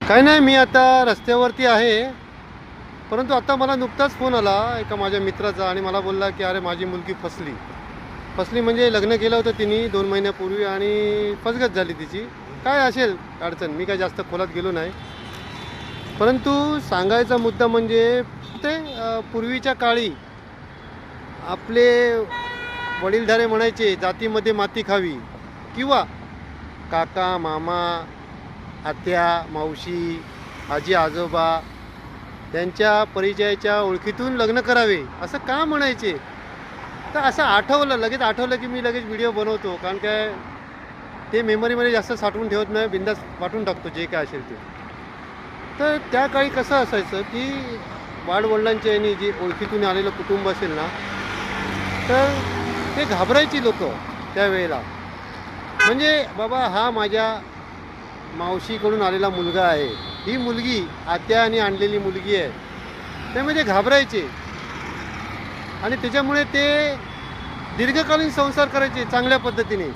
काय नाही, मी आता रस्त्यावरती आहे. परंतु आता मला नुकताच फोन आला एका माझ्या मित्राचा आणि मला बोलला की अरे माझी मुलगी फसली. फसली म्हणजे लग्न केलं होतं तिने 2 महिन्यापूर्वी आणि फसगत झाली तिची. काय असेल अडचण, मी काय जास्त खोलात गेलो नाही. परंतु सांगायचा मुद्दा म्हणजे ते पूर्वीच्या काळी आपले वडीलधारे म्हणायचे जातीमध्ये माती खावी, किंवा काका मामा आत्या मावशी आजी आजोबा त्यांच्या परिचयाच्या ओळखीतून लग्न करावे असं का म्हणायचे. तर असं आठवलं, लगेच आठवलं की मी लगेच व्हिडिओ बनवतो. कारण काय ते मेमरीमध्ये जास्त साठवून ठेवत नाही, बिंदास पाठवून टाकतो जे काय असेल ते. तर त्या काळी कसं असायचं की वाडवडिलांच्या यांनी जे ओळखीतून आलेलं कुटुंब असेल ना, तर ते घाबरायची लोक त्यावेळेला. म्हणजे बाबा हा माझ्या मावशीकडून आलेला मुलगा आहे, ही मुलगी आत्या आणि आणलेली मुलगी आहे, त्यामुळे ते घाबरायचे. आणि त्याच्यामुळे ते दीर्घकालीन संसार करायचे चांगल्या पद्धतीने.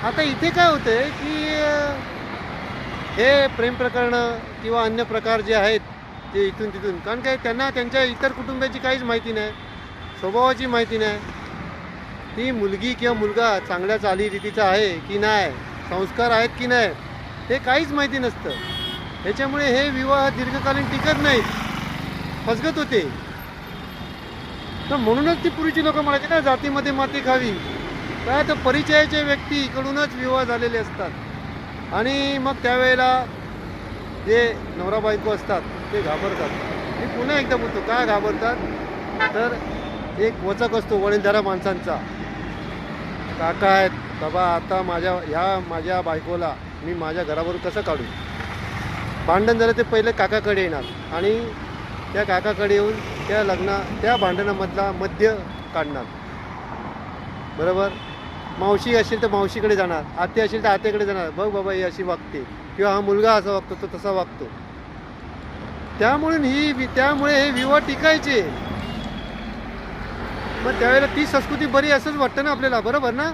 आता इथे काय होतं आहे की हे प्रेम प्रकरणं किंवा अन्य प्रकार जे आहेत ते इथून तिथून, कारण काय त्यांना त्यांच्या इतर कुटुंबाची काहीच माहिती नाही, स्वभावाची माहिती नाही. ती मुलगी किंवा मुलगा चांगल्या चालीरीतीचा आहे की नाही, संस्कार आहेत की नाही, हे काहीच माहिती नसतं. त्याच्यामुळे हे विवाह दीर्घकालीन टिकत नाहीत, फसगत होते. तर म्हणूनच ती पूर्वीची लोक म्हणायची ना जातीमध्ये माती खावी. काय तर परिचयाच्या व्यक्तीकडूनच विवाह झालेले असतात आणि मग त्यावेळेला जे नवरा बायको असतात ते घाबरतात. मी पुन्हा एकदा बोलतो, काय घाबरतात तर एक वचक असतो वडीलधाऱ्या माणसांचा, काका आहेत बाबा, आता माझ्या बायकोला मी माझ्या घरावरून कसं काढू. भांडण झालं ते पहिले काकाकडे येणार आणि त्या काकाकडे येऊन त्या भांडणामधला मध्य काढणार. बरोबर. मावशी असेल तर मावशीकडे जाणार, आत्या असेल तर आत्याकडे जाणार, बघ बाबा ही अशी वागते, किंवा हा मुलगा असा वागतो तो तसा वागतो. त्यामुळे हे विवाह टिकायचे. मग त्यावेळेला ती संस्कृती बरी असंच वाटतं ना आपल्याला, बरोबर ना.